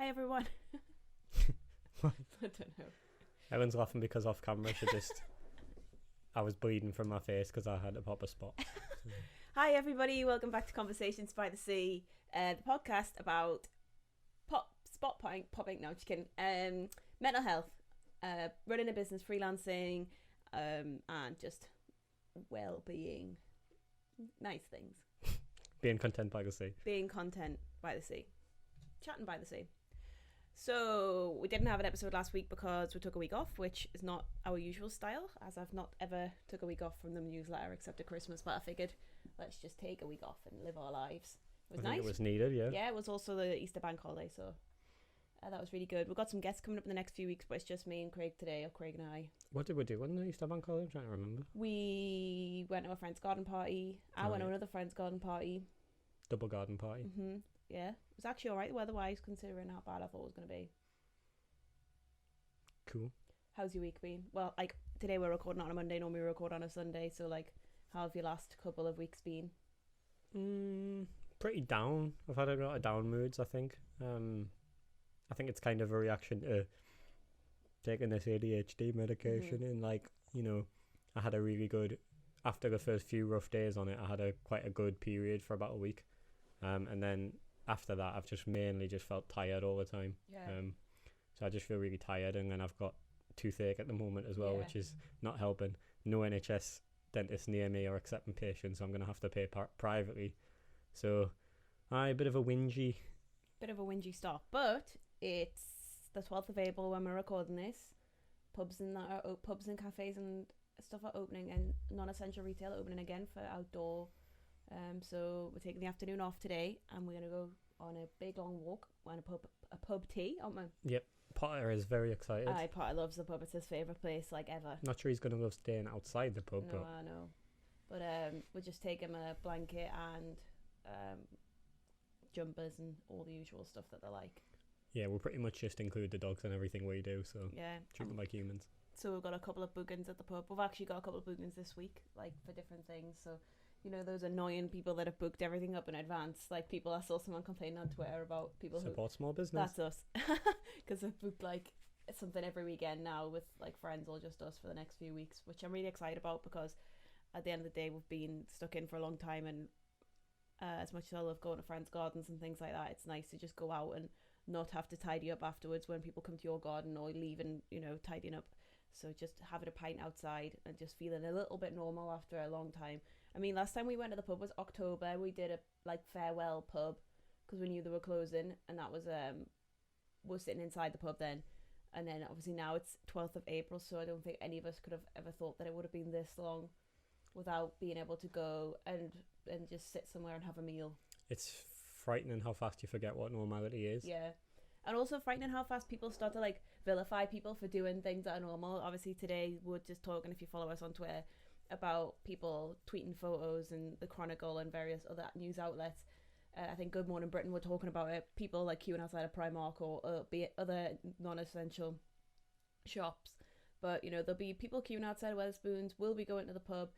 everyone. What? I don't know. Everyone's laughing because off camera I was bleeding from my face because I had to pop a spot. So. Hi everybody, welcome back to Conversations by the Sea, the podcast about popping, no, just kidding, mental health, running a business, freelancing, and just well-being, nice things. Being content by the sea. Being content by the sea. Chatting by the sea. So we didn't have an episode last week because we took a week off, which is not our usual style, as I've not ever took a week off from the newsletter except at Christmas, but I figured let's just take a week off and live our lives. It was nice. It was needed, yeah. Yeah, it was also the Easter bank holiday, so that was really good. We've got some guests coming up in the next few weeks, but it's just me and Craig today, or Craig and I. What did we do on the Easter bank holiday? I'm trying to remember. We went to a friend's garden party. I went to another friend's garden party. Double garden party. Mm-hmm. Yeah, it was actually alright weather-wise, considering how bad I thought it was going to be. Cool. How's your week been? Well, like, today we're recording on a Monday, normally we record on a Sunday, so, like, how have your last couple of weeks been? Pretty down. I've had a lot of down moods, I think. I think it's kind of a reaction to taking this ADHD medication, and, like, you know, I had a really good, after the first few rough days on it, I had quite a good period for about a week. And then after that, I've just mainly just felt tired all the time. Yeah. So I just feel really tired, and then I've got toothache at the moment as well, which is not helping. No NHS dentists near me are accepting patients, so I'm going to have to pay privately. So, a bit of a whingy start, but it's the 12th of April when we're recording this. Pubs and cafes and stuff are opening, and non-essential retail are opening again for outdoor. So we're taking the afternoon off today, and we're going to go on a big long walk and a pub tea, aren't we? Yep. Potter is very excited. Potter loves the pub. It's his favourite place, like, ever. Not sure he's going to love staying outside the pub. No, I know. But we'll just take him a blanket and jumpers and all the usual stuff that they like. Yeah, we'll pretty much just include the dogs in everything we do, so yeah, treat them like humans. So we've got a couple of bookings at the pub. We've actually got a couple of bookings this week, like, for different things. So, you know, those annoying people that have booked everything up in advance. Like, people, I saw someone complaining on Twitter about people support small business. That's us. Because they've booked, like, something every weekend now with, like, friends or just us for the next few weeks, which I'm really excited about, because at the end of the day, we've been stuck in for a long time, and as much as I love going to friends' gardens and things like that, it's nice to just go out and not have to tidy up afterwards when people come to your garden, or leaving, you know, tidying up. So just having a pint outside and just feeling a little bit normal after a long time. I mean, last time we went to the pub was October. We did a, like, farewell pub because we knew they were closing, and that was we're sitting inside the pub then. And then obviously now it's 12th of April, so I don't think any of us could have ever thought that it would have been this long without being able to go and just sit somewhere and have a meal. It's frightening how fast you forget what normality is. Yeah. And also frightening how fast people start to, like, vilify people for doing things that are normal. Obviously today we're just talking, if you follow us on Twitter, about people tweeting photos, and the Chronicle and various other news outlets. I think Good Morning Britain were talking about it. People, like, queuing outside of Primark or be it other non-essential shops. But, you know, there'll be people queuing outside of Wetherspoons. We'll be going to the pub.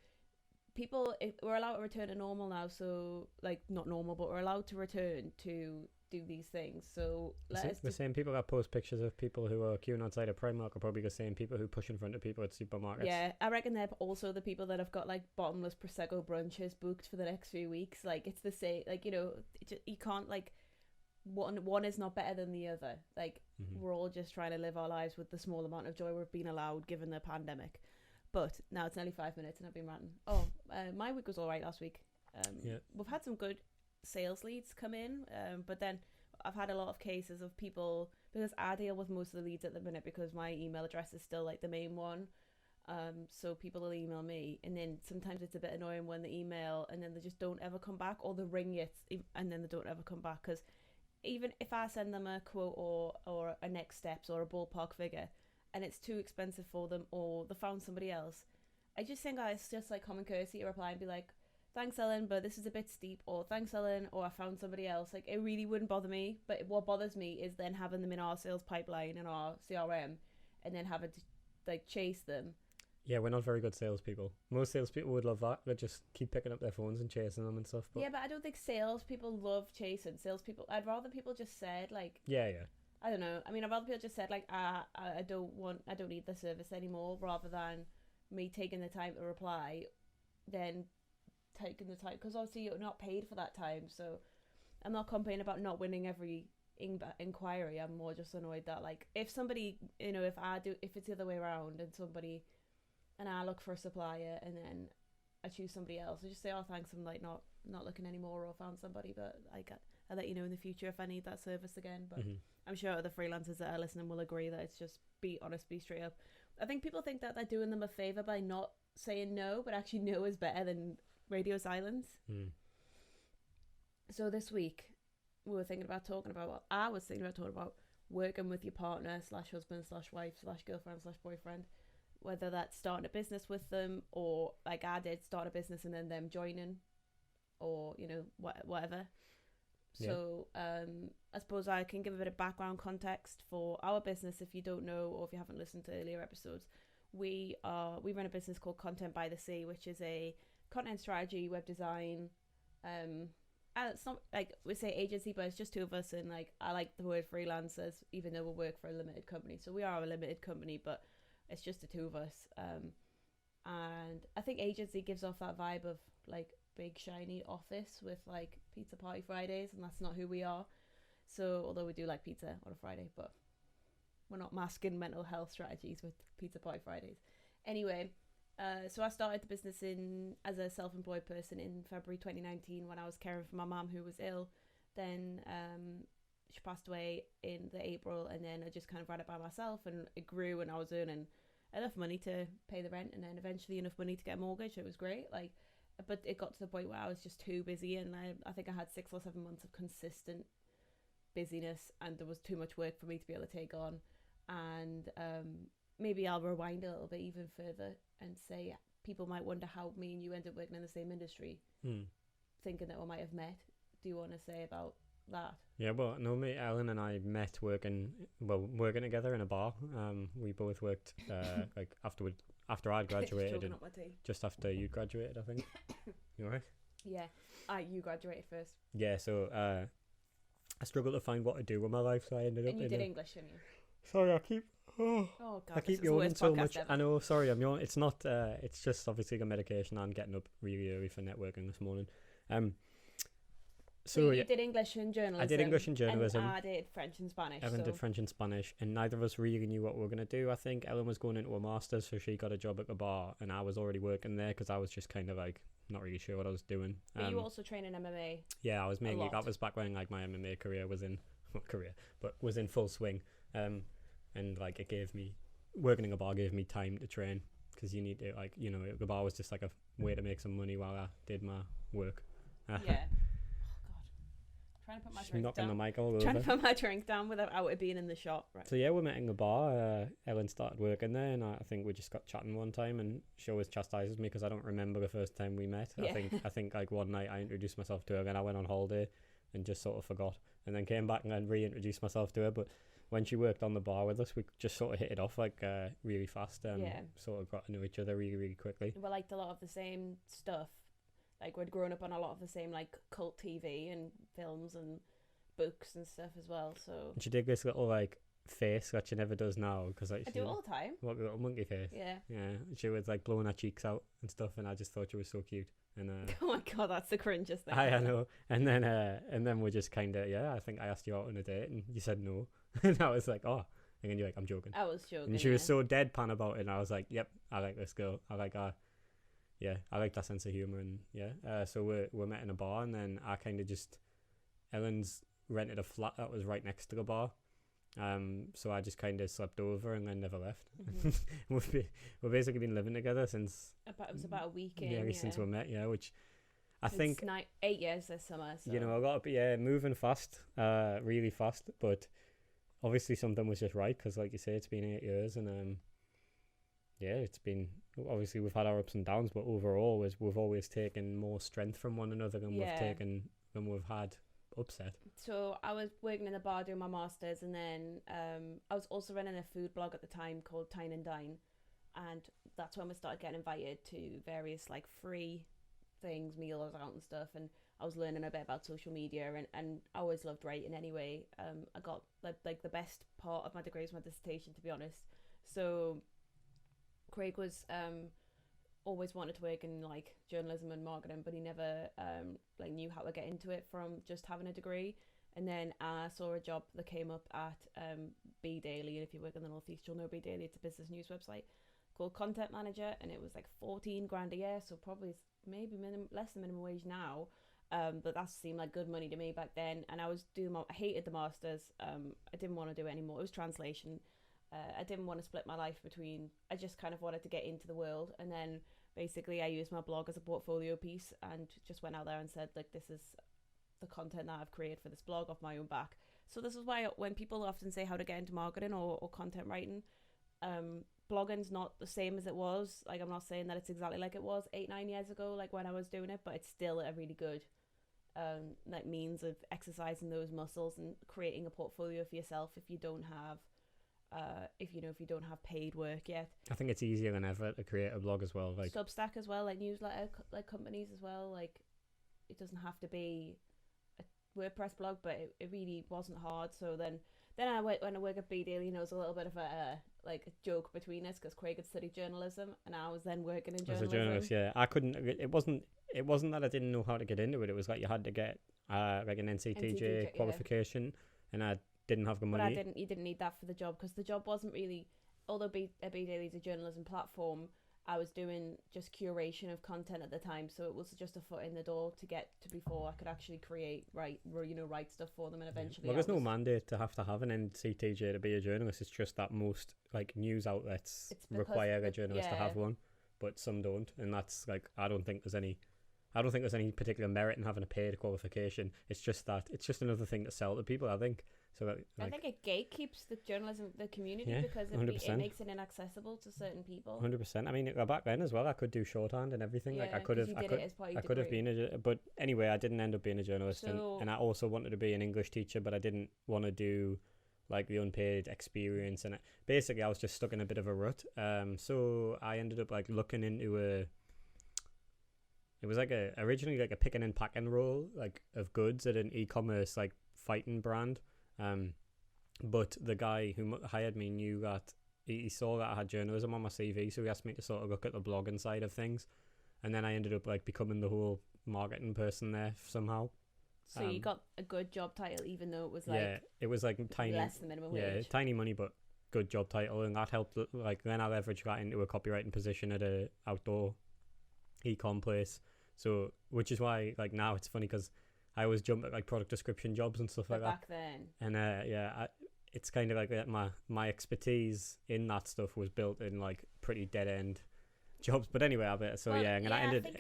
People, we're allowed to return to normal now, so, like, not normal, but we're allowed to return to do these things. So the same people that post pictures of people who are queuing outside of Primark are probably the same people who push in front of people at supermarkets. Yeah, I reckon they're also the people that have got, like, bottomless Prosecco brunches booked for the next few weeks. Like, it's the same, like, you know, you can't, like, one is not better than the other. Like, we're all just trying to live our lives with the small amount of joy we've been allowed given the pandemic. But now it's nearly 5 minutes and I've been ranting. My week was all right last week. We've had some good sales leads come in, but then I've had a lot of cases of people, because I deal with most of the leads at the minute because my email address is still, like, the main one. So people will email me, and then sometimes it's a bit annoying when they email and then they just don't ever come back, or they ring you and then they don't ever come back, because even if I send them a quote or a next steps or a ballpark figure and it's too expensive for them, or they found somebody else, I just think it's just, like, common courtesy to reply and be like, thanks Ellen, but this is a bit steep, or thanks Ellen, or I found somebody else. Like, it really wouldn't bother me, but what bothers me is then having them in our sales pipeline and our CRM, and then having to, like, chase them. Yeah, we're not very good salespeople. Most salespeople would love that. They just keep picking up their phones and chasing them and stuff. But yeah, but I don't think salespeople love chasing. Salespeople, I'd rather people just said, like... Yeah. I don't know. I mean, I've other people just said like, I don't need the service anymore, rather than me taking the time to reply, then taking the time, because obviously you're not paid for that time. So I'm not complaining about not winning every inquiry. I'm more just annoyed that, like, if somebody, if it's the other way around, and I look for a supplier and then I choose somebody else, I just say, oh thanks, I'm like not looking anymore, or found somebody, but I'll let you know in the future if I need that service again. But I'm sure other freelancers that are listening will agree that it's just be honest, be straight up. I think people think that they're doing them a favour by not saying no, but actually no is better than radio silence. So this week I was thinking about talking about working with your partner / husband / wife / girlfriend / boyfriend, whether that's starting a business with them, or like I did, start a business and then them joining, or whatever. So I suppose I can give a bit of background context for our business if you don't know, or if you haven't listened to earlier episodes. We run a business called Content by the Sea, which is a content strategy, web design. It's not like we say agency, but it's just two of us, and like I like the word freelancers, even though we work for a limited company. So we are a limited company, but it's just the two of us. And I think agency gives off that vibe of like big shiny office with like pizza party Fridays, and that's not who we are. So although we do like pizza on a Friday, but we're not masking mental health strategies with pizza party Fridays. Anyway, so I started the business as a self-employed person in February 2019 when I was caring for my mum, who was ill. Then she passed away in the April, and then I just kind of ran it by myself, and it grew, and I was earning enough money to pay the rent, and then eventually enough money to get a mortgage. It was great. Like, but it got to the point where I was just too busy, and I think I had 6 or 7 months of consistent busyness, and there was too much work for me to be able to take on. And maybe I'll rewind a little bit even further and say people might wonder how me and you ended up working in the same industry, thinking that we might have met. Do you want to say about that? Yeah, well, no, me, Ellen and I met working together in a bar. We both worked like after I'd graduated, and just after you graduated, I think. You alright? Yeah, you graduated first. Yeah, so I struggled to find what to do with my life, so I ended up. And you did English, didn't you? Sorry, I keep. Oh God, I keep yawning so much. Ever. I know. Sorry, I'm yawning. It's not. It's just obviously a medication. I'm getting up really early for networking this morning. So you did English and journalism. I did English and journalism. And I did French and Spanish. Evan did French and Spanish, and neither of us really knew what we were going to do. I think Ellen was going into a master's, so she got a job at the bar, and I was already working there because I was just kind of like not really sure what I was doing. But you also train in MMA. Yeah, I was mainly. That was back when like my MMA career was in was in full swing. And like it gave me working in a bar gave me time to train, because you need to the bar was just like a way to make some money while I did my work. Yeah. Trying to put my drink knocking down. the mic all over. Trying to put my drink down without it being in the shop. Right. So yeah, we met in the bar. Ellen started working there, and I think we just got chatting one time, and she always chastises me because I don't remember the first time we met. Yeah. I think like one night I introduced myself to her, and I went on holiday and just sort of forgot, and then came back and then reintroduced myself to her. But when she worked on the bar with us, we just sort of hit it off like really fast, and sort of got to know each other really, really quickly. We liked a lot of the same stuff. Like we'd grown up on a lot of the same like cult TV and films and books and stuff as well. So and she did this little like face that she never does now, because like I do it all the time. What, a little monkey face? Yeah. She was like blowing her cheeks out and stuff, and I just thought she was so cute. And oh my God, that's the cringest thing. I know. And then we just kind of I think I asked you out on a date, and you said no, and I was like, oh, and then you're like, I'm joking. I was joking. And she was so deadpan about it, and I was like, yep, I like this girl. I like her. Yeah, I like that sense of humour, and so we met in a bar, and then I kind of just Ellen's rented a flat that was right next to the bar, so I just kind of slept over and then never left. We've basically been living together since it was about a week in, since we met, which I think 8 years this summer. So. A lot of moving fast, really fast, but obviously something was just right, because like you say, it's been 8 years, and it's been, obviously we've had our ups and downs, but overall we've always taken more strength from one another than we've had upset. So I was working in the bar doing my masters, and then I was also running a food blog at the time called Tine and Dine, and that's when we started getting invited to various like free things, meals out and stuff, and I was learning a bit about social media, and I always loved writing anyway. I got like the best part of my degree was my dissertation, to be honest. So Craig was always wanted to work in like journalism and marketing, but he never like knew how to get into it from just having a degree. And then I saw a job that came up at B Daily, and if you work in the Northeast, you'll know B Daily. It's a business news website called Content Manager, and it was like 14 grand a year, so probably maybe less than minimum wage now. But that seemed like good money to me back then. And I was doing I hated the masters. I didn't want to do it anymore. It was translation. I didn't want to split my life between. I just kind of wanted to get into the world, and then basically I used my blog as a portfolio piece and just went out there and said, like, this is the content that I've created for this blog off my own back. So this is why when people often say how to get into marketing or content writing, blogging's not the same as it was. Like, I'm not saying that it's exactly like it was 8-9 years ago, like when I was doing it, but it's still a really good like means of exercising those muscles and creating a portfolio for yourself if you don't have if you don't have paid work yet. I think it's easier than ever to create a blog as well, like Substack as well, like newsletter like companies as well. Like, it doesn't have to be a WordPress blog, but it really wasn't hard. So then I went when I work at B Daily, it was a little bit of a like a joke between us because Craig had studied journalism and I was then working in journalism. As a journalist, yeah, I couldn't. It wasn't that I didn't know how to get into it. It was like you had to get like an NCTJ qualification, yeah. And I didn't have the money. But you didn't need that for the job because the job wasn't really. Although B Daily is a journalism platform, I was doing just curation of content at the time, so it was just a foot in the door to get to before I could actually write stuff for them, and eventually. Well, there's no mandate to have an NCTJ to be a journalist. It's just that most like news outlets require a journalist to have one, but some don't, and that's like I don't think there's any particular merit in having a paid qualification. It's just another thing to sell to people, I think. So that, I think it gatekeeps the community because it makes it inaccessible to certain people. 100%. I mean, back then as well, I could do shorthand and everything. Yeah, like I could have been but anyway, I didn't end up being a journalist, and I also wanted to be an English teacher, but I didn't want to do like the unpaid experience, and basically I was just stuck in a bit of a rut. So I ended up like looking into it was like originally like a picking and packing role like of goods at an e-commerce like fighting brand. But the guy who hired me knew that he saw that I had journalism on my CV, so he asked me to sort of look at the blogging side of things, and then I ended up like becoming the whole marketing there somehow. So you got a good job title, even though it was like it was like tiny, less than minimum wage. Tiny money, but good job title, and that helped. Like then I leveraged that into a copywriting position at a outdoor e-com place. So which is why like now it's funny because I always jump at like product description jobs and stuff like that. Back then. And it's kind of like my expertise in that stuff was built in like pretty dead end jobs. But anyway, I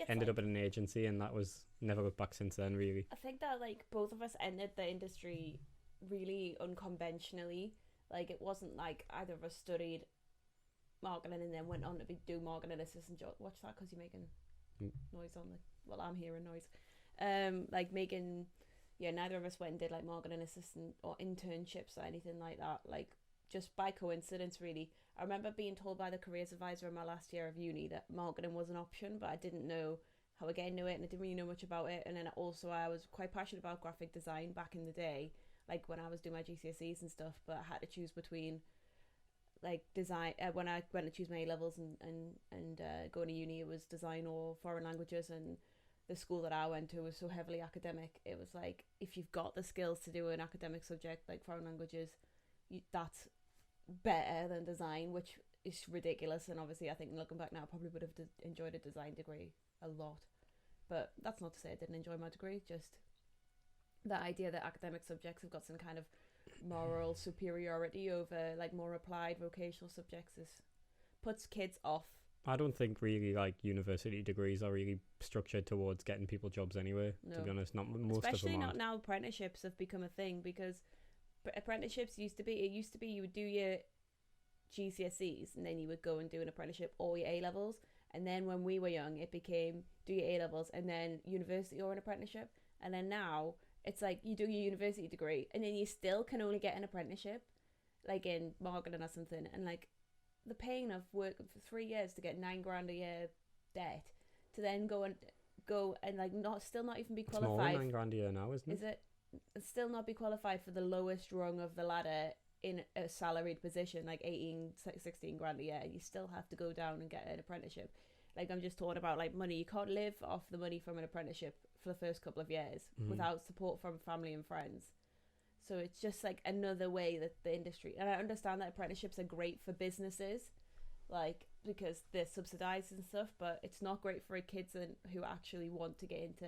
ended up at an agency, and that was never looked back since then, really. I think that like both of us entered the industry really unconventionally. Like it wasn't like either of us studied marketing and then went on to do marketing assistant job. Watch that because you're making noise on the. Well, I'm hearing noise. Neither of us went and did like marketing assistant or internships or anything like that, like just by coincidence really. I remember being told by the careers advisor in my last year of uni that marketing was an option, but I didn't know how to get into it and I didn't really know much about it. And then also I was quite passionate about graphic design back in the day, like when I was doing my GCSEs and stuff, but I had to choose between like design when I went to choose my A-levels and going to uni, it was design or foreign languages. And the school that I went to was so heavily academic. It was like, if you've got the skills to do an academic subject like foreign languages, that's better than design, which is ridiculous. And obviously I think looking back now, I probably would have enjoyed a design degree a lot. But that's not to say I didn't enjoy my degree, just the idea that academic subjects have got some kind of moral superiority over like more applied vocational subjects puts kids off. I don't think really like university degrees are really structured towards getting people jobs anyway. No. To be honest, not most especially of them not now. Apprenticeships have become a thing because apprenticeships used to be you would do your GCSEs and then you would go and do an apprenticeship or your A-levels, and then when we were young it became do your A-levels and then university or an apprenticeship, and then now it's like you do your university degree and then you still can only get an apprenticeship like in marketing or something, and like the pain of working for 3 years to get $9,000 a year debt to then go and go and like not even be It's more qualified. than £9 a year now, isn't it? Is it? Still not be qualified for the lowest rung of the ladder in a salaried position, like 18, 16 grand a year. You still have to go down and get an apprenticeship. Like, I'm just talking about like money. You can't live off the money from an apprenticeship for the first couple of years without support from family and friends. So it's just like another way that the industry, and I understand that apprenticeships are great for businesses, like because they're subsidized and stuff, but it's not great for kids who actually want to get into,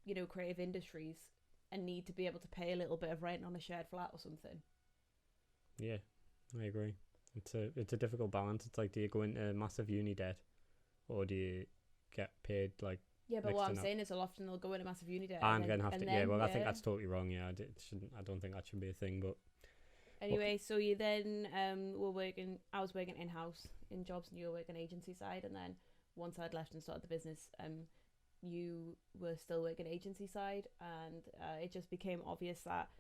you know, creative industries and need to be able to pay a little bit of rent on a shared flat or something. Yeah, I agree. It's a difficult balance. It's like, do you go into massive uni debt, or do you get paid like? Yeah, but what I'm saying is, often they'll go into massive uni debt and then have to. Yeah, well, I think that's totally wrong. Yeah, I don't think that should be a thing. But anyway, so you then were working. I was working in house in jobs, and you were working agency side. And then once I'd left and started the business, you were still working agency side, and it just became obvious that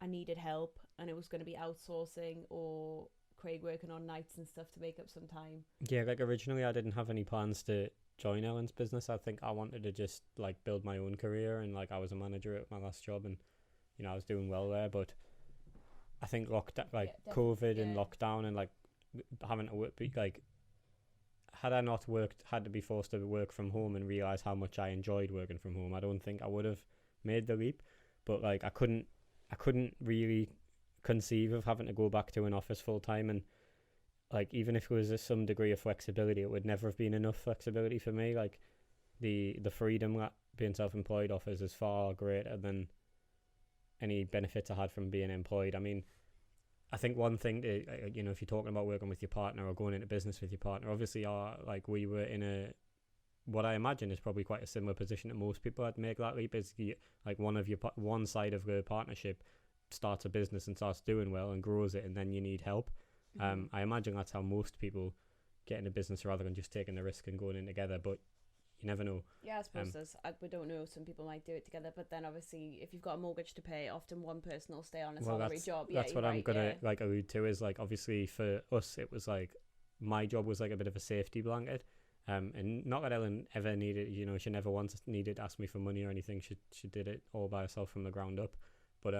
I needed help, and it was going to be outsourcing or Craig working on nights and stuff to make up some time. Yeah, like originally I didn't have any plans to join Ellen's business. I think I wanted to just like build my own career, and like I was a manager at my last job, and you know I was doing well there. But I think COVID and lockdown and like having to work, like had I not had to be forced to work from home and realize how much I enjoyed working from home, I don't think I would have made the leap. But like I couldn't really conceive of having to go back to an office full time, and like even if there was some degree of flexibility, it would never have been enough flexibility for me. Like the freedom that being self-employed offers is far greater than any benefits I had from being employed. I mean, I think one thing to, you know, if you're talking about working with your partner or going into business with your partner, obviously we were in what I imagine is probably quite a similar position to most people that make that leap. Is like one side of the partnership starts a business and starts doing well and grows it, and then you need help. I imagine that's how most people get into business rather than just taking the risk and going in together, but you never know. Yeah, I suppose we don't know. Some people might do it together, but then obviously if you've got a mortgage to pay, often one person will stay on a salary job. That's what I'm gonna like allude to, is like obviously for us it was like my job was like a bit of a safety blanket. And not that Ellen ever needed, you know, she never once needed to ask me for money or anything. She did it all by herself from the ground up. But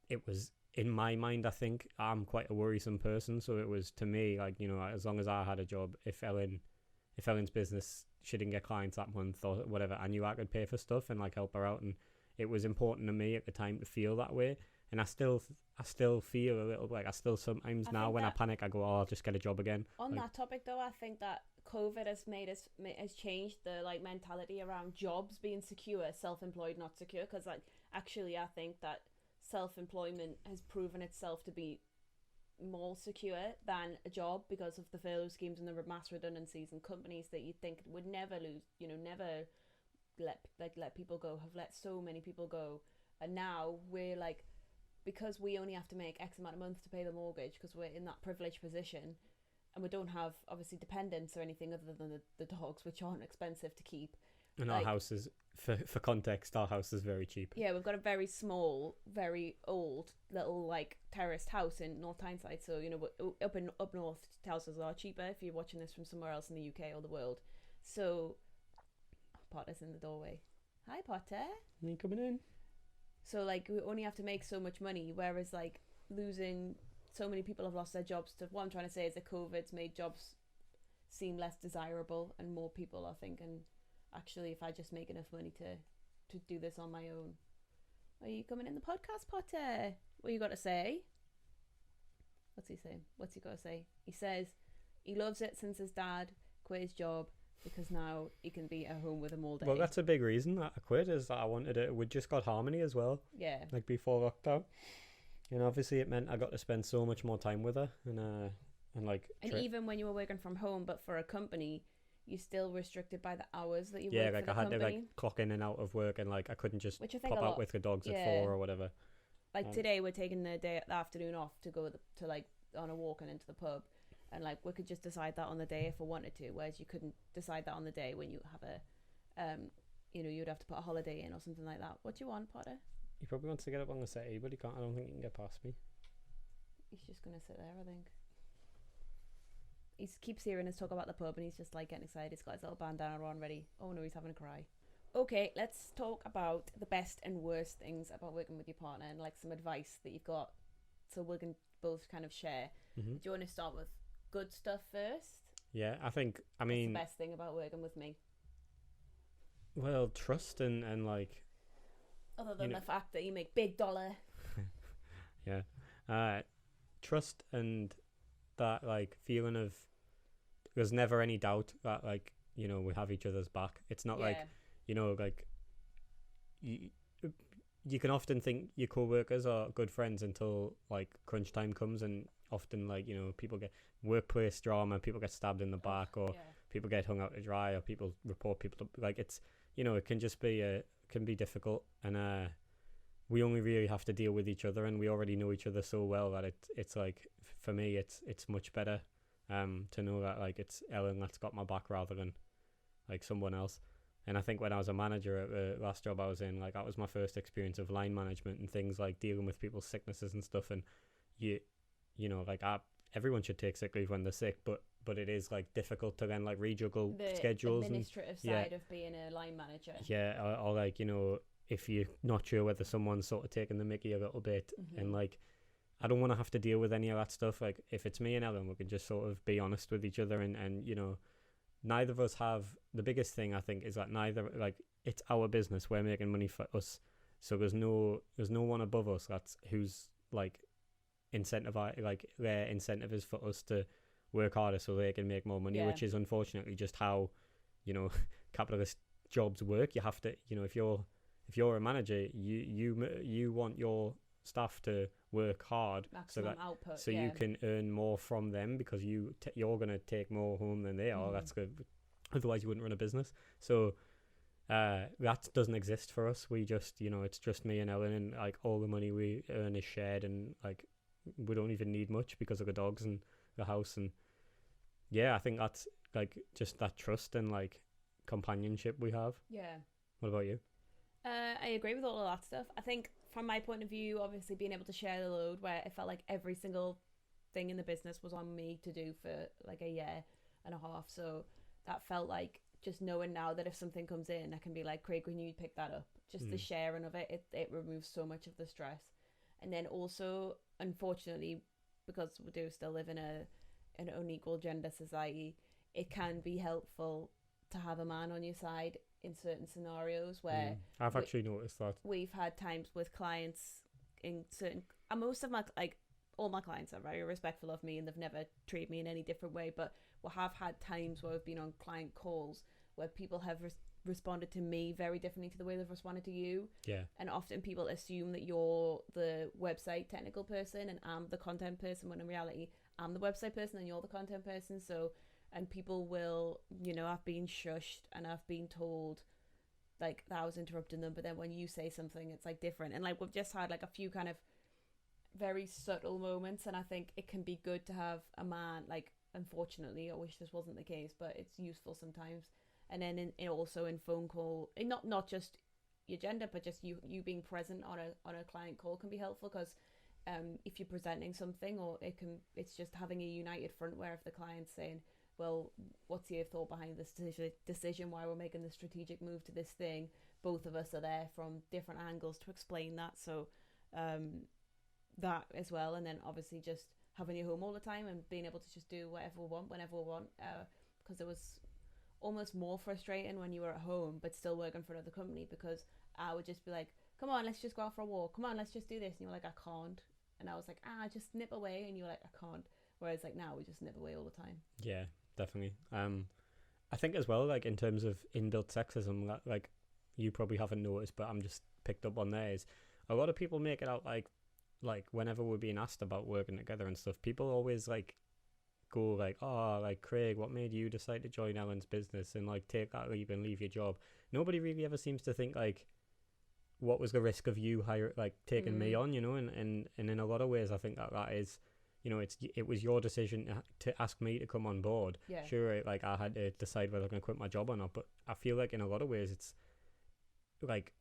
it was, in my mind, I think I'm quite a worrisome person. So it was, to me, like, you know, as long as I had a job, if Ellen's business, she didn't get clients that month or whatever, I knew I could pay for stuff and like help her out. And it was important to me at the time to feel that way. And I still feel a little like I sometimes now when I panic I go, oh, I'll just get a job again. On that topic though, I think that COVID has changed the like mentality around jobs being secure, self-employed not secure. Because like actually I think that self-employment has proven itself to be more secure than a job because of the furlough schemes and the mass redundancies, and companies that you'd think would never lose, you know, never let people go, have let so many people go. And now we're like, because we only have to make X amount of months to pay the mortgage because we're in that privileged position, and we don't have obviously dependents or anything other than the dogs, which aren't expensive to keep. And like, our house is, for context, our house is very cheap. Yeah, we've got a very small, very old little like terraced house in North Tyneside. So you know, up north, houses are cheaper if you're watching this from somewhere else in the UK or the world. So Potter's in the doorway. Hi, Potter. Are you coming in? So like we only have to make so much money, whereas like losing, so many people have lost their jobs. What I'm trying to say is that COVID's made jobs seem less desirable, and more people are thinking, actually, if I just make enough money to do this on my own. Are you coming in the podcast, Potter? What you got to say? What's he saying? What's he got to say? He says he loves it since his dad quit his job, because now he can be at home with him all day. Well, that's a big reason that I quit, is that I wanted it. We just got Harmony as well. Yeah. Like before lockdown. And obviously it meant I got to spend so much more time with her. And even when you were working from home, but for a company, you're still restricted by the hours that you work for the company. Yeah, like I had to like clock in and out of work, and like I couldn't just pop out with the dogs at 4 or whatever. Like today we're taking the afternoon off to go to like on a walk and into the pub. And like we could just decide that on the day if we wanted to, whereas you couldn't decide that on the day when you have a, you know, you'd have to put a holiday in or something like that. What do you want, Potter? He probably wants to get up on the settee, but he can't. I don't think he can get past me. He's just gonna sit there, I think. he keeps hearing us talk about the pub, and he's just like getting excited. He's got his little bandana on, ready. Oh no, he's having a cry. Okay, let's talk about the best and worst things about working with your partner, and like some advice that you've got, so we can both kind of share. Do you want to start with good stuff first? Yeah, I mean, what's the best thing about working with me? Well, trust and like, other than the fact that you make big dollar. Yeah, trust and that like feeling of there's never any doubt that like, you know, we have each other's back. It's not like, you know, like you can often think your co-workers are good friends until like crunch time comes, and often like, you know, people get workplace drama, people get stabbed in the back, or people get hung out to dry, or people report people to, like, it's, you know, it can just be can be difficult, and we only really have to deal with each other, and we already know each other so well that it's like, for me it's much better to know that like it's Ellen that's got my back rather than like someone else. And I think when I was a manager at the last job I was in, like that was my first experience of line management and things like dealing with people's sicknesses and stuff. And you know, like everyone should take sick leave when they're sick, but it is like difficult to then like rejuggle schedules. The administrative side of being a line manager. Yeah, or like, you know, if you're not sure whether someone's sort of taking the mickey a little bit, and like I don't want to have to deal with any of that stuff. Like if it's me and Ellen, we can just sort of be honest with each other, and you know, neither of us have, the biggest thing I think is that neither, like, it's our business, we're making money for us, so there's no one above us that's who's like incentivized, like their incentive is for us to work harder so they can make more money, which is unfortunately just how, you know, capitalist jobs work. You have to, you know, if you're a manager, you want your staff to work hard, maximum output, so you can earn more from them, because you're going to take more home than they are. That's good, otherwise you wouldn't run a business. So that doesn't exist for us. We just, you know, it's just me and Ellen, and like all the money we earn is shared, and like we don't even need much because of the dogs and the house. And I think that's like just that trust and like companionship we have. What about you? I agree with all of that stuff. I think from my point of view, obviously being able to share the load, where it felt like every single thing in the business was on me to do for like a year and a half. So that felt like just knowing now that if something comes in, I can be like, Craig, when you pick that up, just the sharing of it removes so much of the stress. And then also, unfortunately, because we do still live in an unequal gender society, it can be helpful to have a man on your side in certain scenarios where I've actually noticed that we've had times with clients in certain, and most of my, like, all my clients are very respectful of me and they've never treated me in any different way, but we have had times where we've been on client calls where people have responded to me very differently to the way they've responded to you. And often people assume that you're the website technical person and I'm the content person, when in reality I'm the website person and you're the content person. So, and people will, you know, I've been shushed and I've been told like that I was interrupting them, but then when you say something it's like different. And like we've just had like a few kind of very subtle moments, and I think it can be good to have a man, like, unfortunately I wish this wasn't the case, but it's useful sometimes. And then in also in phone call, not just your gender, but just you being present on a client call can be helpful, because if you're presenting something, or it's just having a united front, where if the client's saying, well, what's your thought behind this decision, why we're making the strategic move to this thing, both of us are there from different angles to explain that. So that as well. And then obviously just having your home all the time and being able to just do whatever we want whenever we want, because it was almost more frustrating when you were at home but still working for another company, because I would just be like, come on, let's just go out for a walk, come on, let's just do this, and you were like, I can't. And I was like, just nip away, and you were like, I can't. Whereas like now we just nip away all the time. Yeah, definitely. I think as well, like in terms of inbuilt sexism, that, like, you probably haven't noticed, but I'm just picked up on there, is a lot of people make it out like whenever we're being asked about working together and stuff, people always like go like, oh, like, Craig, what made you decide to join Ellen's business and like take that leap and leave your job? Nobody really ever seems to think like, what was the risk of you taking me on, you know? And in a lot of ways I think that is, you know, it was your decision to ask me to come on board. Sure, like I had to decide whether I'm going to quit my job or not, but I feel like in a lot of ways it's like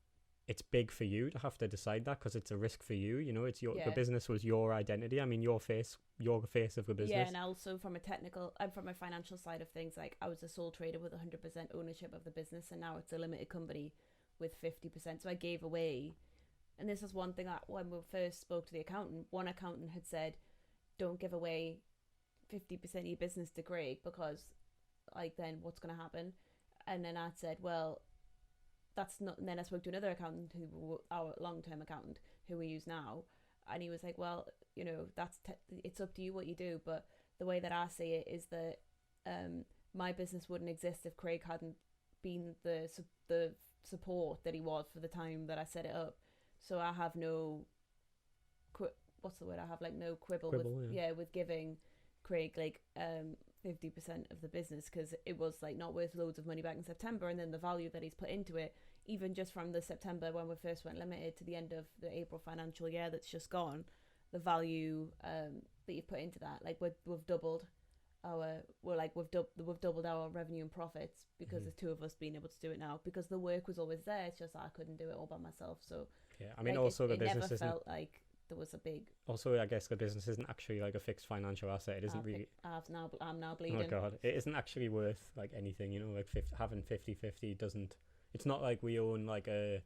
it's big for you to have to decide that, because it's a risk for you. You know, it's your the Yeah. business was your identity. I mean, you're the face of the business. Yeah, and also from a technical and from a financial side of things, like I was a sole trader with 100% ownership of the business, and now it's a limited company with 50%. So I gave away, and this is one thing that when we first spoke to the accountant, one accountant had said, don't give away 50% of your business to Craig, because like then what's going to happen? And then I said, well, that's not. And then I spoke to another accountant, who our long-term accountant, who we use now, and he was like, well, you know, it's up to you what you do, but the way that I see it is that my business wouldn't exist if Craig hadn't been the support that he was for the time that I set it up. So I have no what's the word? I have like no quibble with with giving Craig like 50% of the business, because it was like not worth loads of money back in September, and then the value that he's put into it, even just from the September when we first went limited to the end of the April financial year that's just gone, the value that you've put into that, like we've doubled we've doubled our revenue and profits because there's two of us being able to do it now, because the work was always there. It's just I couldn't do it all by myself. So yeah, I mean, like, also the business never isn't felt like there was a big. Also, I guess the business isn't actually like a fixed financial asset. It isn't really. I'm now bleeding. Oh god, it isn't actually worth like anything. You know, like having 50-50 doesn't. It's not like we own like I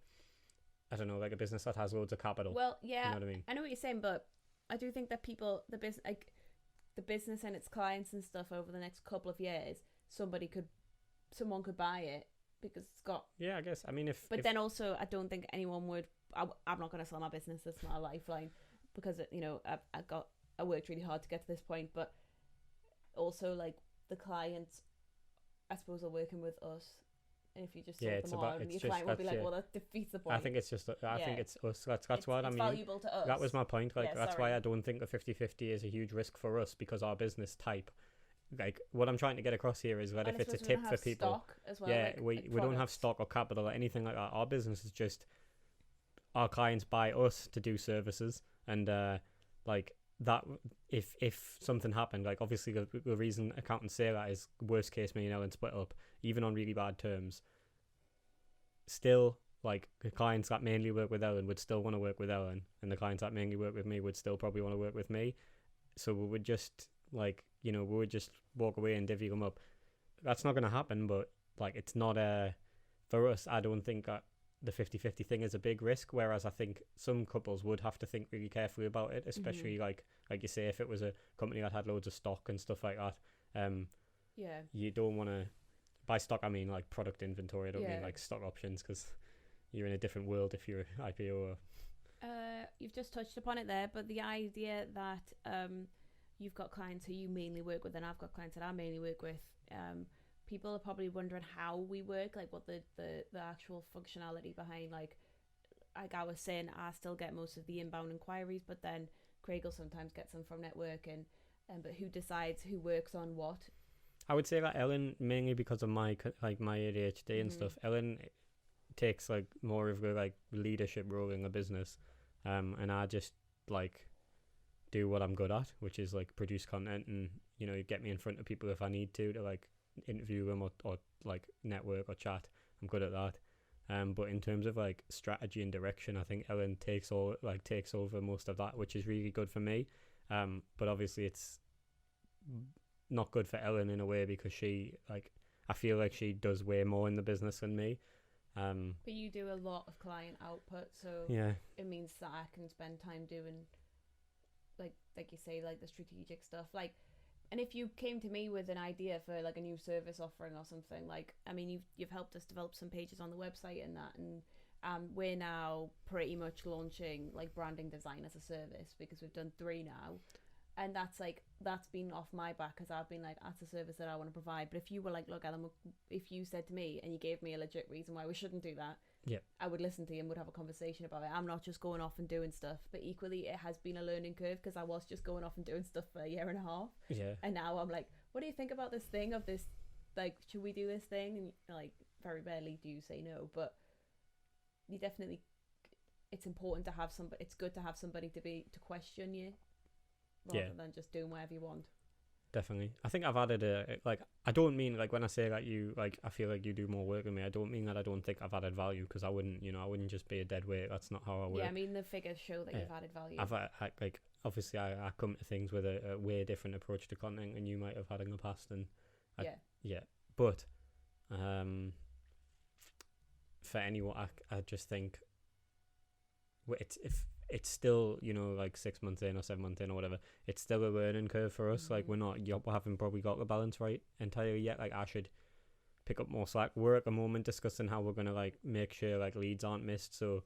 don't know, like a business that has loads of capital. Well, yeah, you know what I mean. I know what you're saying, but I do think that the business and its clients and stuff over the next couple of years, someone could buy it because it's got. Yeah, I guess. I mean, But then also, I don't think anyone would. I'm not going to sell my business. That's not a lifeline, because you know I worked really hard to get to this point. But also, like, the clients, I suppose, are working with us. And if you just sold them on, your client will be like, well, that defeats the point. I think it's just, I think it's us. That's what I mean. It's valuable to us. That was my point. Like, that's why I don't think the 50-50 is a huge risk for us, because our business type, like, what I'm trying to get across here is that if it's a tip for people, stock as well, yeah, like we don't have stock or capital or anything like that. Our business is just, our clients buy us to do services, and like that, if something happened, like obviously the reason accountants say that is worst case, me and Ellen split up, even on really bad terms. Still, like, the clients that mainly work with Ellen would still want to work with Ellen, and the clients that mainly work with me would still probably want to work with me. So we would just, like, you know, we would just walk away and divvy them up. That's not going to happen, but like, it's not for us, I don't think that the 50-50 thing is a big risk, whereas I think some couples would have to think really carefully about it, especially like you say, if it was a company that had loads of stock and stuff like that. Yeah, you don't want to, by stock I mean like product inventory. I don't mean like stock options, because you're in a different world if you're IPO or... You've just touched upon it there, but the idea that you've got clients who you mainly work with, and I've got clients that I mainly work with, people are probably wondering how we work, like what the actual functionality behind, like I was saying, I still get most of the inbound inquiries, but then Craig will sometimes get some from networking, but who decides who works on what? I would say that Ellen, mainly because of my ADHD and stuff, Ellen takes like more of a like leadership role in the business, and I just like do what I'm good at, which is like produce content and, you know, get me in front of people if I need to like interview them or like network or chat. I'm good at that. But in terms of like strategy and direction, I think Ellen takes over most of that, which is really good for me. But obviously it's not good for Ellen in a way, because she, like, I feel like she does way more in the business than me. But you do a lot of client output, so yeah, it means that I can spend time doing like you say, like the strategic stuff, like. And if you came to me with an idea for like a new service offering or something, like, I mean, you've helped us develop some pages on the website and that, and we're now pretty much launching like branding design as a service, because we've done 3 now, and that's been off my back, because I've been like, that's a service that I want to provide. But if you were like, look, Alan, if you said to me and you gave me a legit reason why we shouldn't do that, yeah, I would listen to you and would have a conversation about it. I'm not just going off and doing stuff, but equally it has been a learning curve, because I was just going off and doing stuff for a year and a half. Yeah. And now I'm like, what do you think about this thing of this? Like, should we do this thing? And like, very rarely do you say no, but you definitely, it's important to have somebody. It's good to have somebody to question you, rather than just doing whatever you want. definitely. I think I've added like, I don't mean like when I say like you, like I feel like you do more work than me. I don't mean that I don't think I've added value, because I wouldn't, I wouldn't just be a dead weight. That's not how I work. Yeah, I mean the figures show that you've added value. Like obviously I come to things with a way different approach to content than you might have had in the past, and but for anyone, I just think it's still, like 6 months in or 7 months in or whatever, it's still a learning curve for us. Like we haven't probably got the balance right entirely yet. Like I should pick up more slack. We're at the moment discussing how we're going to like make sure like leads aren't missed, so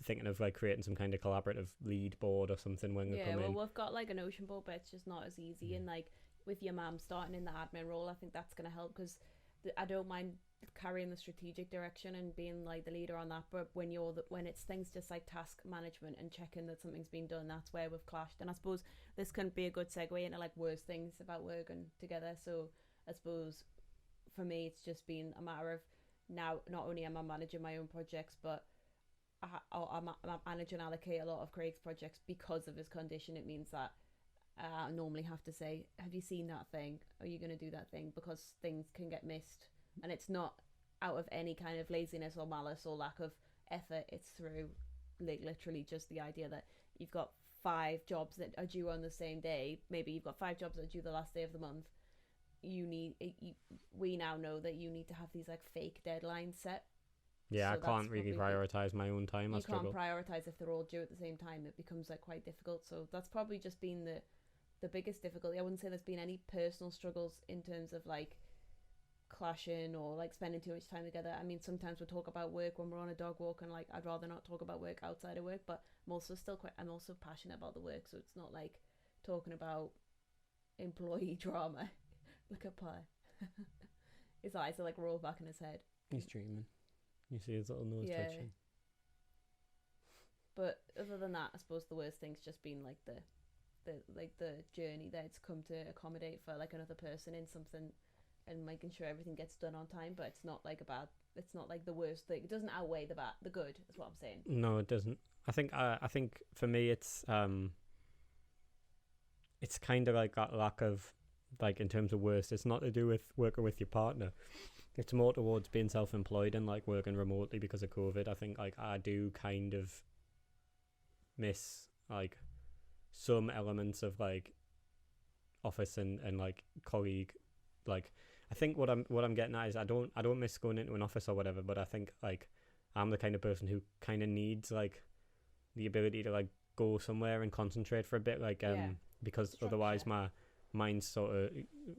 thinking of like creating some kind of collaborative lead board or something when they come in. We've got like a Notion board, but it's just not as easy. And like with your mum starting in the admin role, I think that's going to help, because I don't mind carrying the strategic direction and being like the leader on that, but when it's things just like task management and checking that something's been done, that's where we've clashed. And I suppose this can be a good segue into like worst things about working together. So I suppose for me it's just been a matter of, now not only am I managing my own projects, but I'm managing and allocate a lot of Craig's projects because of his condition. It means that I normally have to say, have you seen that thing? Are you going to do that thing? Because things can get missed. And it's not out of any kind of laziness or malice or lack of effort. It's through like literally just the idea that you've got 5 jobs that are due on the same day. Maybe you've got 5 jobs that are due the last day of the month. We now know that you need to have these like fake deadlines set. Yeah, so I can't really prioritize my own time. You can't prioritize if they're all due at the same time. It becomes like quite difficult. So that's probably just been the biggest difficulty. I wouldn't say there's been any personal struggles in terms of like clashing or like spending too much time together. I mean, sometimes we talk about work when we're on a dog walk, and like I'd rather not talk about work outside of work, but I'm also passionate about the work, so it's not like talking about employee drama. Look at Pie. His eyes are like rolled back in his head. He's dreaming. You see his little nose twitching. But other than that, I suppose the worst thing's just been like the journey there to come to accommodate for like another person in something and making sure everything gets done on time. But it's not like it's not like the worst thing. It doesn't outweigh the good, is what I'm saying. No, it doesn't. I think for me it's kind of like that lack of, like, in terms of worst, it's not to do with working with your partner. It's more towards being self-employed and like working remotely because of COVID. I think like I do kind of miss like some elements of like office and like colleague. Like I think what I'm getting at is I don't miss going into an office or whatever, but I think like I'm the kind of person who kind of needs like the ability to like go somewhere and concentrate for a bit, like because otherwise my mind sort of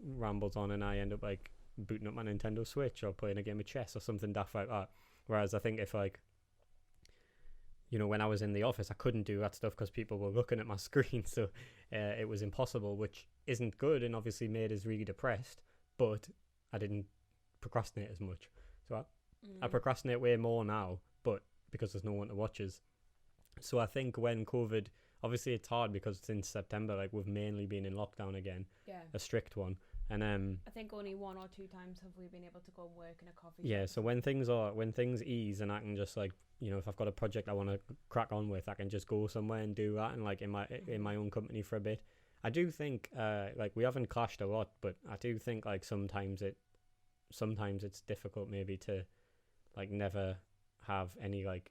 rambles on and I end up like booting up my Nintendo Switch or playing a game of chess or something daft like that. Whereas I think if like, when I was in the office, I couldn't do that stuff because people were looking at my screen, so it was impossible, which isn't good and obviously made us really depressed. But I didn't procrastinate as much, so I procrastinate way more now, but because there's no one to watch us. So I think when COVID, obviously it's hard because since September, like we've mainly been in lockdown again, a strict one. And I think only 1 or 2 times have we been able to go and work in a coffee shop. Yeah, so when things ease and I can just like, if I've got a project I want to crack on with, I can just go somewhere and do that, and like in my own company for a bit. I do think like we haven't clashed a lot, but I do think like sometimes it's difficult maybe to like never have any like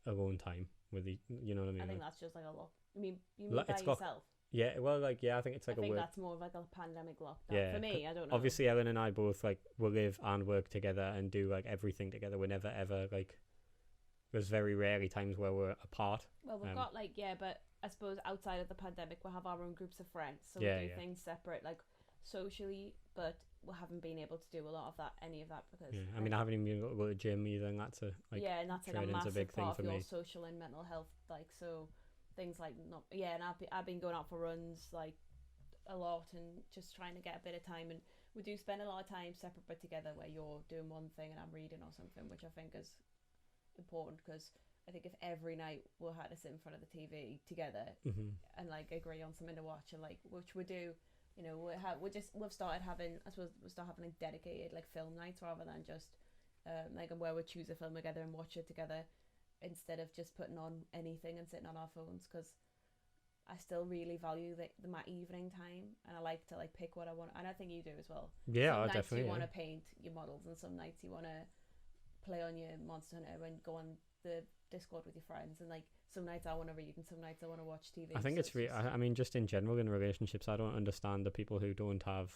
alone time with the, you know what I mean? I think that's just like a lot. I mean, you mean by yourself? Yeah, well, like, I think it's like I think that's more of like a pandemic lockdown. Yeah, for me, I don't know. Obviously, Ellen and I both like will live and work together and do like everything together. We're never ever like. There's very rarely times where we're apart. Well, we've got like but I suppose outside of the pandemic, we have our own groups of friends, so we do things separate, like socially, but we haven't been able to do a lot of any of that because. Yeah, I mean, I haven't even been able to go to the gym either, and that's and that's like a massive part of your social and mental health, like so. Things like and I've been going out for runs like a lot and just trying to get a bit of time, and we do spend a lot of time separate but together where you're doing one thing and I'm reading or something, which I think is important because I think if every night we had to sit in front of the TV together and like agree on something to watch, and like which we do, we've started having, I suppose we'll start having like dedicated like film nights rather than just like where we choose a film together and watch it together, instead of just putting on anything and sitting on our phones, because I still really value my evening time, and I like to like pick what I want, and I think you do as well. Yeah, Some nights definitely. you want to paint your models, and some nights you want to play on your Monster Hunter and go on the Discord with your friends, and like some nights I want to read, and some nights I want to watch TV. I think so it's really. I mean, just in general in relationships, I don't understand the people who don't have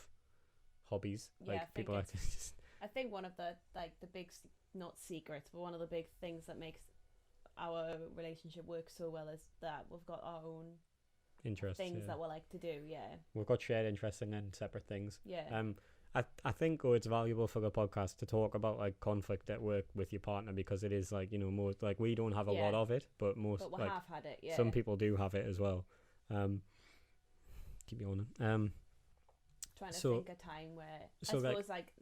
hobbies. Yeah, like people like just. I think one of the like the big, not secrets, but one of the big things that makes our relationship work so well is that we've got our own interests, things that we like to do. Yeah, we've got shared interests and then separate things. Yeah. I think it's valuable for the podcast to talk about like conflict at work with your partner, because it is like, you know, most like we don't have a lot of it, but most but we like have had it. Yeah, some people do have it as well. Keep going. Trying to think a time where I suppose like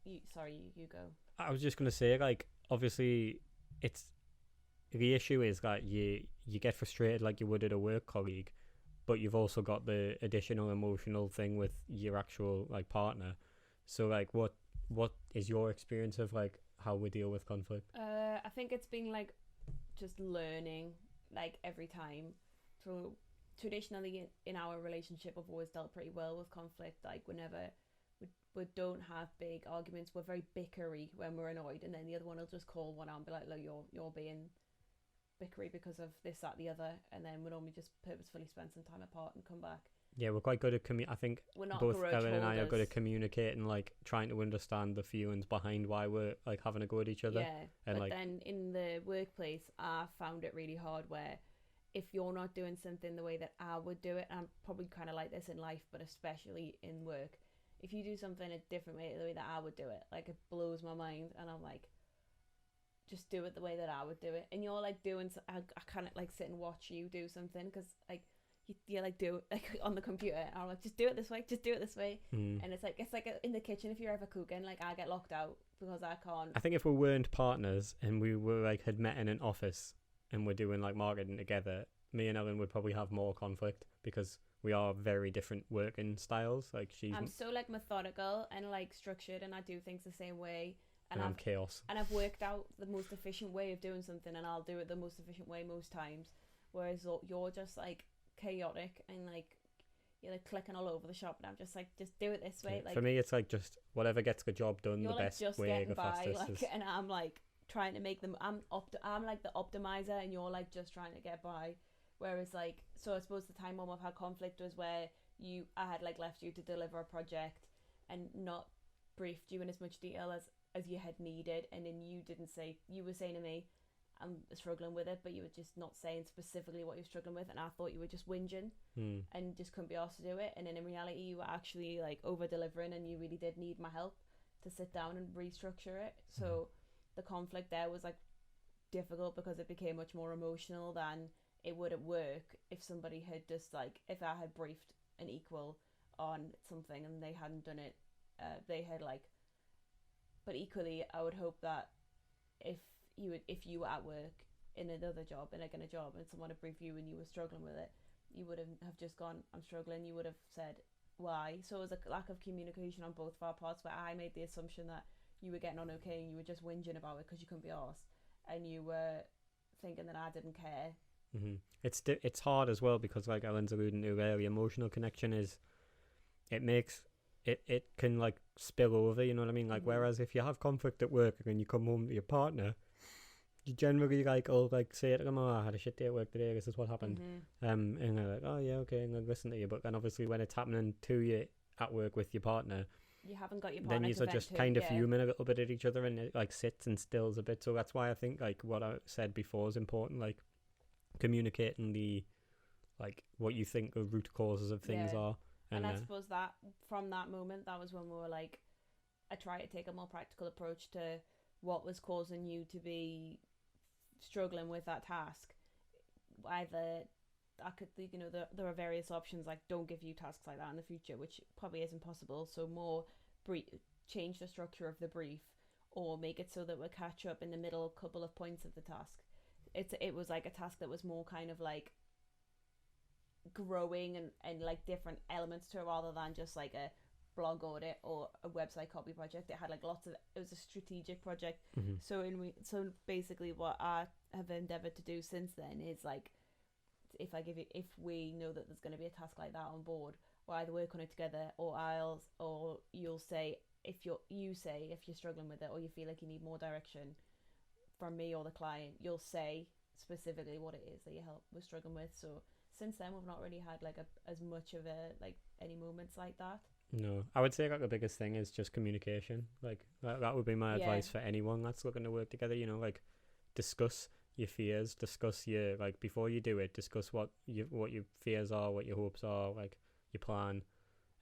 you. Sorry, you go. I was just gonna say, like, obviously, it's the issue is that you get frustrated like you would at a work colleague, but you've also got the additional emotional thing with your actual like partner. So like, what is your experience of like how we deal with conflict? I think it's been like just learning like every time. So traditionally in our relationship, I've always dealt pretty well with conflict. Like we don't have big arguments. We're very bickery when we're annoyed, and then the other one will just call one out and be like, "Look, you're being bickery because of this, that, the other," and then we normally just purposefully spend some time apart and come back. Yeah, we're quite good at I think both Ellen and I are good at communicating, like trying to understand the feelings behind why we're like having a go at each other. Yeah, and but like, then in the workplace, I found it really hard where if you're not doing something the way that I would do it, and I'm probably kind of like this in life, but especially in work, if you do something a different way, the way that I would do it, like it blows my mind, and I'm like, just do it the way that I would do it. And you're like doing, I kind of like sit and watch you do something, because like you like do it like on the computer, and I'm like, just do it this way, and it's like in the kitchen, if you're ever cooking, like I get locked out because I can't. I think if we weren't partners and we were like had met in an office and we're doing like marketing together, me and Ellen would probably have more conflict, because we are very different working styles. Like I'm so like methodical and like structured, and I do things the same way. And I'm chaos. And I've worked out the most efficient way of doing something, and I'll do it the most efficient way most times. Whereas you're just like chaotic and like you're like clicking all over the shop, and I'm just like, just do it this way. Yeah. Like for me, it's like just whatever gets the job done, the like best just way, the by, fastest. Like, and I'm like trying to make them. I'm like the optimizer, and you're like just trying to get by. Whereas like, so I suppose the time when we've had conflict was where I had like left you to deliver a project and not briefed you in as much detail as you had needed, and then you were saying to me, I'm struggling with it, but you were just not saying specifically what you're struggling with, and I thought you were just whinging and just couldn't be asked to do it, and then in reality you were actually like over delivering, and you really did need my help to sit down and restructure it. So the conflict there was like difficult because it became much more emotional than it would at work if somebody had just like, if I had briefed an equal on something and they hadn't done it, they had like. But equally, I would hope that if you were at work in another job, in a job, and someone had briefed you and you were struggling with it, you wouldn't have just gone, I'm struggling. You would have said why. So it was a lack of communication on both of our parts, where I made the assumption that you were getting on okay and you were just whinging about it because you couldn't be arsed, and you were thinking that I didn't care. It's hard as well, because like Ellen's alluding to earlier, emotional connection is, it can like spill over, you know what I mean? Like whereas if you have conflict at work and you come home to your partner, you generally like say to them, "Oh, I had a shit day at work today, this is what happened," and they're like, "Oh yeah, okay," and they'll listen to you. But then obviously when it's happening to you at work with your partner, you haven't got your partner, then you're just kind of fuming a little bit at each other, and it like sits and stills a bit. So that's why I think like what I said before is important, like communicating the like what you think the root causes of things are. And I suppose that from that moment, that was when we were like, I try to take a more practical approach to what was causing you to be struggling with that task. Either I could, you know, there are various options, like don't give you tasks like that in the future, which probably isn't possible. So more change the structure of the brief, or make it so that we'll catch up in the middle couple of points of the task. It was like a task that was more kind of like growing and like different elements to it, rather than just like a blog audit or a website copy project. It had like it was a strategic project. So basically what I have endeavored to do since then is like if we know that there's going to be a task like that on board, we'll either work on it together, or you'll say if you're struggling with it, or you feel like you need more direction from me or the client, you'll say specifically what it is that we're struggling with. So since then, we've not really had like as much of any moments like that. No, I would say like the biggest thing is just communication. Like that would be my advice for anyone that's looking to work together. You know, like discuss your fears, discuss your like before you do it, discuss what your fears are, what your hopes are, like your plan,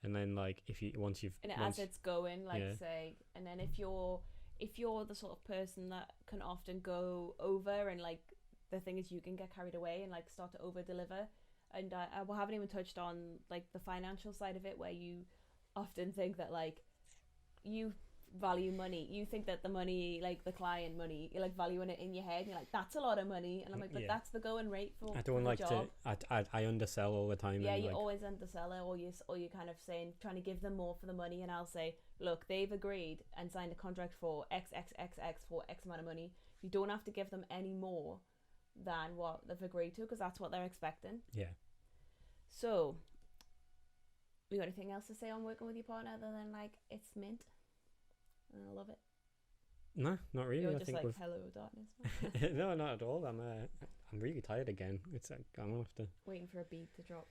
and then like once as it's going, say, and then if you're the sort of person that can often go over, and like the thing is you can get carried away and like start to over deliver, and we haven't even touched on like the financial side of it, where you often think that like you value money, you think that the money, like the client money, you're like valuing it in your head, and you're like, that's a lot of money, and I'm like, but that's the going rate for I don't like job. I undersell all the time. Yeah, you always undersell it, or you kind of trying to give them more for the money, and I'll say, look, they've agreed and signed a contract for X for X amount of money. You don't have to give them any more than what they've agreed to, because that's what they're expecting. Yeah. So you got anything else to say on working with your partner other than like it's mint and I love it? No, not really. You're just like hello darkness. No, not at all. I'm really tired again. It's like I'm gonna have to waiting for a beat to drop.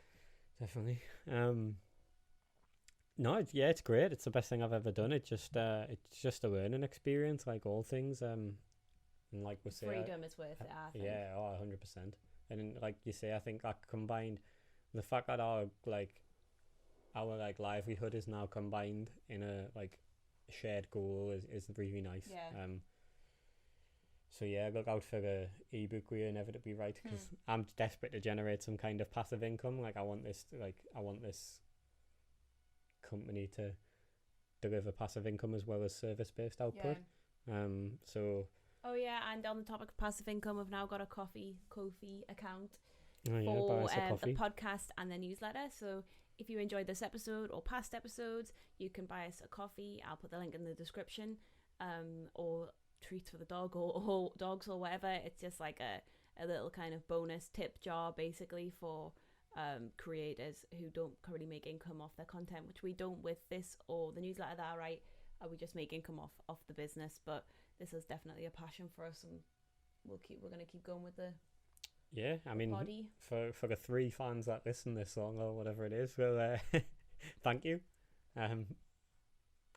Definitely. No, it's great. It's the best thing I've ever done. It's just a learning experience, like all things. And like we say, freedom is worth it. I think. Yeah, 100%. And like you say, I think that combined the fact that our livelihood is now combined in a like shared goal is really nice. Yeah. So yeah, look out for the ebook we inevitably write, because I'm desperate to generate some kind of passive income. Like I want this company to deliver passive income as well as service-based output. Yeah. So. Oh yeah, and on the topic of passive income, we've now got a Ko-fi account for the podcast and the newsletter. So if you enjoyed this episode or past episodes, you can buy us a coffee. I'll put the link in the description. Or treats for the dog or dogs or whatever. It's just like a little kind of bonus tip jar basically for creators who don't currently make income off their content, which we don't with this or the newsletter that I write. We just make income off the business, but this is definitely a passion for us, and we're gonna keep going with the body. for the 3 fans that listen to this song or whatever it is, well, thank you.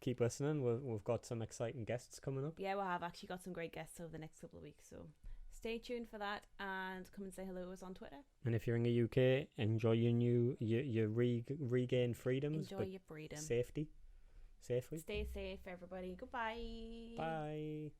Keep listening. We've got some exciting guests coming up. Yeah, we have actually got some great guests over the next couple of weeks, so stay tuned for that, and come and say hello to us on Twitter. And if you're in the UK, enjoy your regained freedoms. Enjoy your freedom. Safely. Stay safe, everybody. Goodbye. Bye.